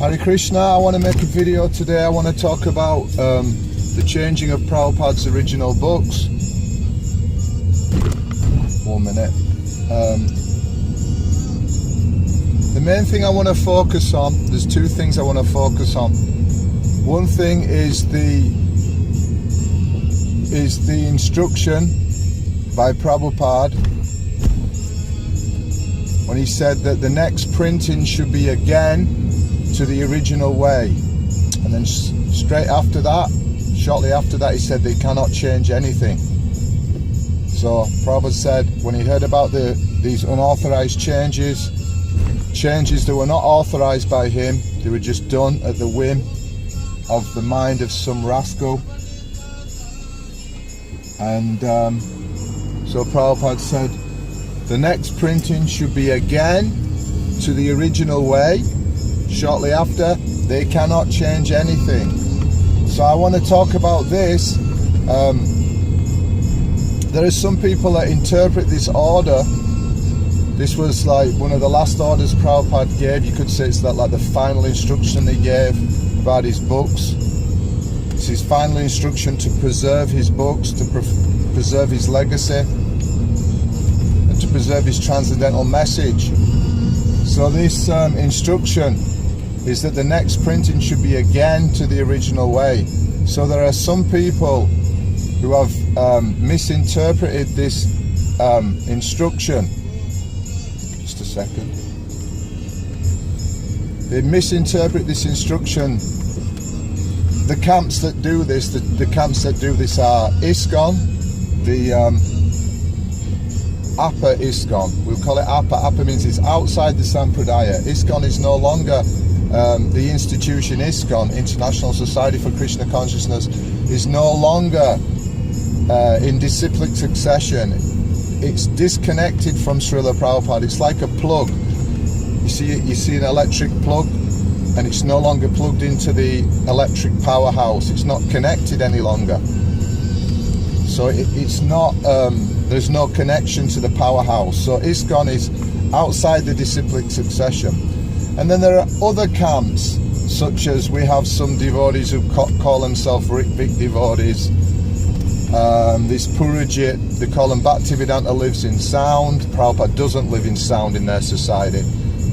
Hare Krishna. I want to make a video today. I want to talk about the changing of Prabhupada's original books. 1 minute. The main thing I want to focus on, there's two things I want to focus on. One thing is the instruction by Prabhupada when he said that the next printing should be again to the original way. And then straight after that, shortly after that, he said they cannot change anything. So Prabhupada said when he heard about these unauthorized changes that were not authorized by him, they were just done at the whim of the mind of some rascal. And so Prabhupada said the next printing should be again to the original way. Shortly after, they cannot change anything. So I want to talk about this. There are some people that interpret this order. This was like one of the last orders Prabhupada gave. You could say it's like the final instruction he gave about his books. It's his final instruction to preserve his books, to preserve his legacy, and to preserve his transcendental message. So this instruction is that the next printing should be again to the original way. So there are some people who have misinterpreted this instruction. Just a second. They misinterpret this instruction. The camps that do this, the camps that do this are ISKCON, the Upper ISKCON. We'll call it Upper. Upper means it's outside the Sampradaya. ISKCON is no longer the institution ISKCON, International Society for Krishna Consciousness, is no longer in disciplic succession. It's disconnected from Srila Prabhupada. It's like a plug. You see an electric plug, and it's no longer plugged into the electric powerhouse. It's not connected any longer. So it's not, there's no connection to the powerhouse. So ISKCON is outside the disciplic succession. And then there are other camps, such as we have some devotees who call themselves Ritvic devotees. This Purujit, they call them Bhaktivedanta lives in sound. Prabhupada doesn't live in sound in their society.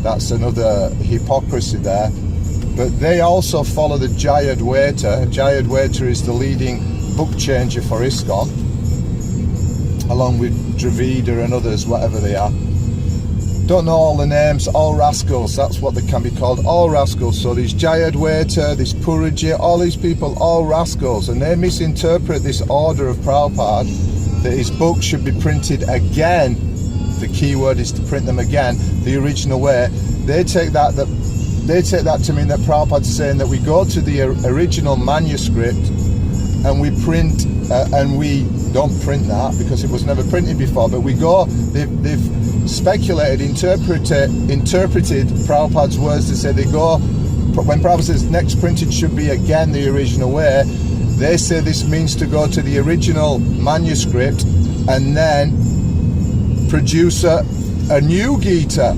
That's another hypocrisy there. But they also follow the Jayadvaita. Jayadvaita is the leading book changer for ISKCON, along with Dravida and others, whatever they are. Don't know all the names, all rascals, that's what they can be called, all rascals. So these Jayadvaita, this Purujit, all these people, all rascals, and they misinterpret this order of Prabhupada, that his books should be printed again. The key word is to print them again, the original way. They take that to mean that Prabhupada's saying that we go to the original manuscript and we print, and we don't print that because it was never printed before, but we go, they've speculated, interpreted Prabhupada's words to say they go, when Prabhupada says next printing should be again the original way, they say this means to go to the original manuscript and then produce a new Gita.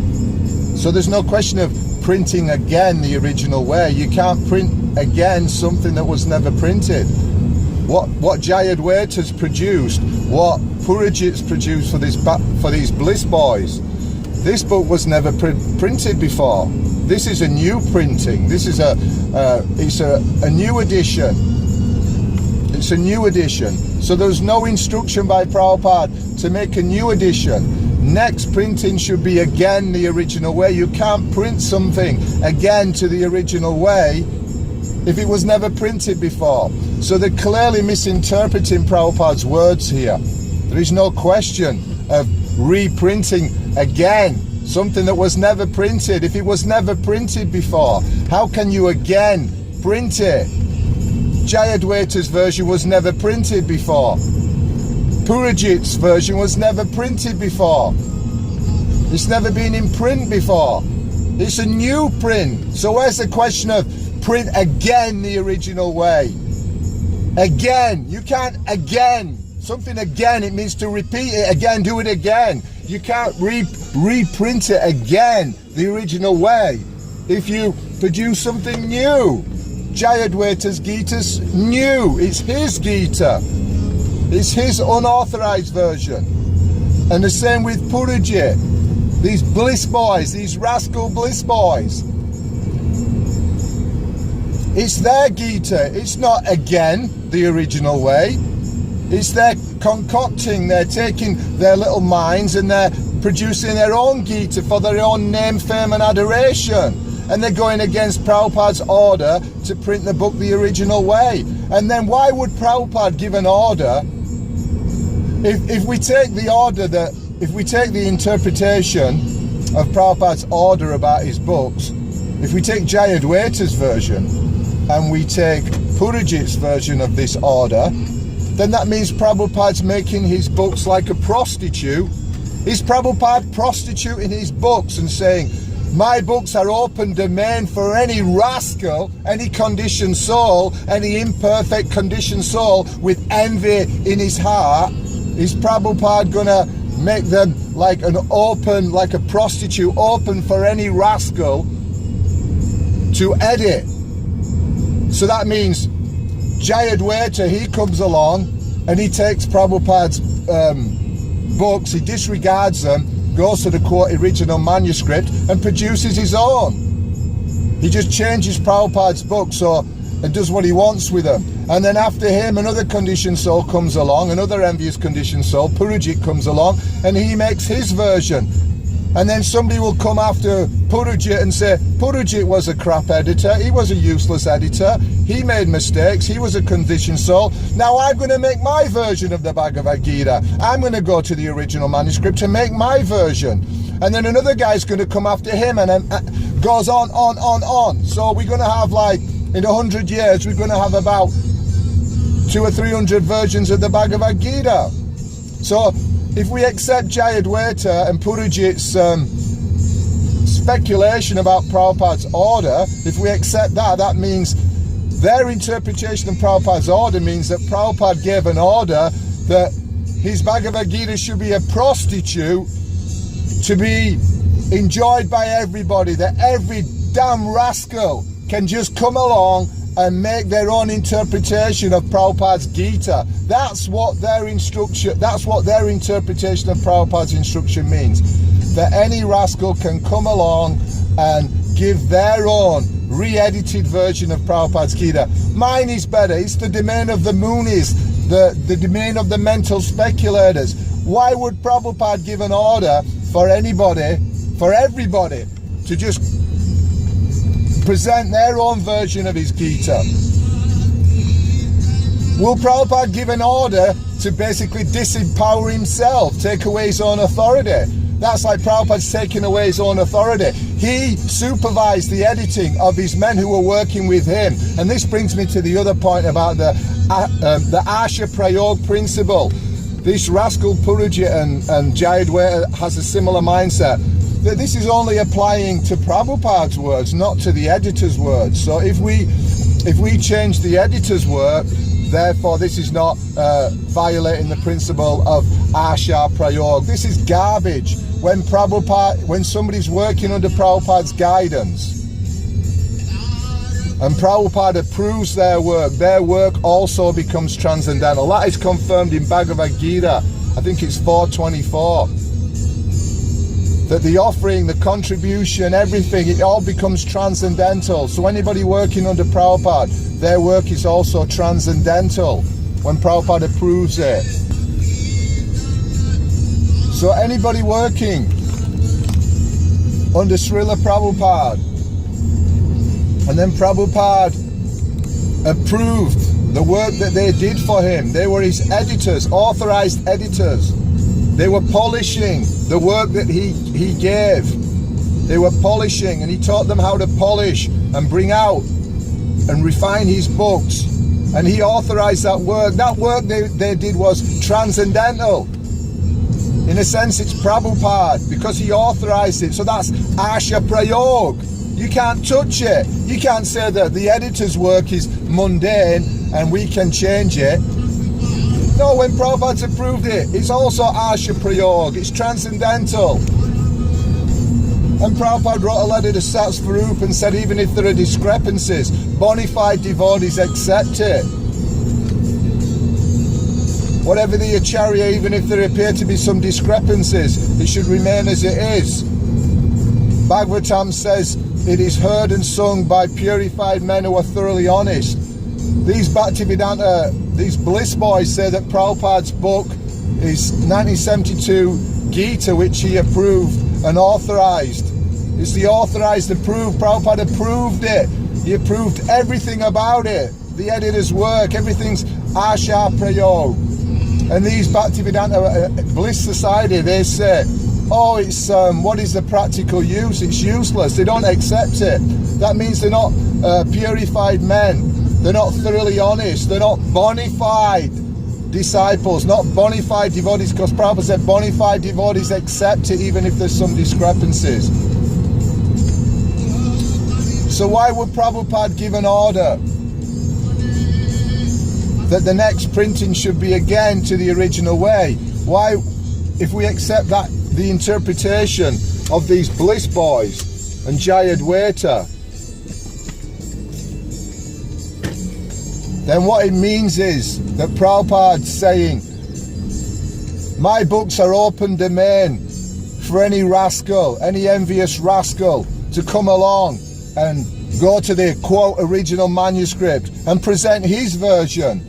So there's no question of printing again the original way. You can't print again something that was never printed. What Jayadvaita's produced, what Purujit's produced for these Bliss Boys, this book was never printed before. This is a new printing. This is a new edition. It's a new edition. So there's no instruction by Prabhupada to make a new edition. Next printing should be again the original way. You can't print something again to the original way if it was never printed before. So they're clearly misinterpreting Prabhupada's words here. There is no question of reprinting again something that was never printed. If it was never printed before, how can you again print it? Jayadvaita's version was never printed before. Purujit's version was never printed before. It's never been in print before. It's a new print. So where's the question of print again the original way? Again. You can't again. Something again, it means to repeat it again, do it again. You can't reprint it again the original way. if you produce something new. Jayadvaita's Gita's new. It's his Gita. It's his unauthorized version. And the same with Purujit. These Bliss Boys, these rascal Bliss Boys. It's their Gita. It's not, again, the original way. It's their concocting. They're taking their little minds and they're producing their own Gita for their own name, fame and adoration. And they're going against Prabhupada's order to print the book the original way. And then why would Prabhupada give an order if we take the order that, if we take the interpretation of Prabhupada's order about his books, if we take Jayadvaita's version and we take Purujit's version of this order, then that means Prabhupada's making his books like a prostitute. Is Prabhupada prostituting his books and saying, my books are open domain for any rascal, any conditioned soul, any imperfect conditioned soul with envy in his heart? Is Prabhupada gonna make them like an open, like a prostitute, open for any rascal to edit? So that means Jayadvaita, he comes along and he takes Prabhupada's books, he disregards them, goes to the quote original manuscript and produces his own. He just changes Prabhupada's book and does what he wants with them. And then after him, another conditioned soul comes along, another envious conditioned soul, Purujit comes along, and he makes his version. And then somebody will come after Purujit and say, Purujit was a crap editor, he was a useless editor, he made mistakes, he was a conditioned soul. Now I'm going to make my version of the Bhagavad Gita. I'm going to go to the original manuscript to make my version. And then another guy's going to come after him and goes on. So we're going to have, like, in 100 years, we're going to have about 200 or 300 versions of the Bhagavad Gita. So if we accept Jayadvaita and Purujit's speculation about Prabhupada's order, if we accept that, that means their interpretation of Prabhupada's order means that Prabhupada gave an order that his Bhagavad Gita should be a prostitute to be enjoyed by everybody, that every damn rascal can just come along and make their own interpretation of Prabhupada's Gita. That's what their instruction, that's what their interpretation of Prabhupada's instruction means. That any rascal can come along and give their own re-edited version of Prabhupada's Gita. Mine is better. It's the domain of the Munis, the domain of the mental speculators. Why would Prabhupada give an order for anybody, for everybody, to just present their own version of his Gita? Will Prabhupada give an order to basically disempower himself, take away his own authority? That's like Prabhupada's taking away his own authority. He supervised the editing of his men who were working with him. And this brings me to the other point about the Asha Prayog principle. This rascal Purujit and Jayadvaita has a similar mindset, that this is only applying to Prabhupada's words, not to the editor's words. So if we change the editor's work, therefore this is not violating the principle of Asha Prayog. This is garbage. When somebody's working under Prabhupada's guidance and Prabhupada approves their work also becomes transcendental. That is confirmed in Bhagavad Gita. I think it's 424. That the offering, the contribution, everything, it all becomes transcendental. So anybody working under Prabhupada, their work is also transcendental when Prabhupada approves it. So anybody working under Srila Prabhupada, and then Prabhupada approved the work that they did for him. They were his editors, authorized editors. They were polishing the work that he gave. They were polishing, and he taught them how to polish and bring out and refine his books. And he authorized that work. That work they did was transcendental. In a sense, it's Prabhupada, because he authorized it. So that's Asha Prayog. You can't touch it. You can't say that the editor's work is mundane and we can change it. No, when Prabhupada's approved it, it's also Asha Prayog. It's transcendental. And Prabhupada wrote a letter to Satsvarupa and said even if there are discrepancies, bona fide devotees accept it. Whatever the acharya, even if there appear to be some discrepancies, it should remain as it is. Bhagavatam says it is heard and sung by purified men who are thoroughly honest. These Bhaktivedanta, these Bliss Boys say that Prabhupada's book is 1972 Gita, which he approved and authorized. It's the authorized approved. Prabhupada approved it. He approved everything about it. The editor's work, everything's Asha Prayog. And these Bhaktivedanta Bliss Society, they say, oh, it's what is the practical use? It's useless. They don't accept it. That means they're not purified men. They're not thoroughly honest. They're not bona fide disciples, not bona fide devotees, because Prabhupada said bona fide devotees accept it even if there's some discrepancies. So why would Prabhupada give an order that the next printing should be again to the original way? Why, if we accept that the interpretation of these Bliss Boys and Jayadvaita, then what it means is that Prabhupada's saying, my books are open domain for any rascal, any envious rascal to come along and go to the quote original manuscript and present his version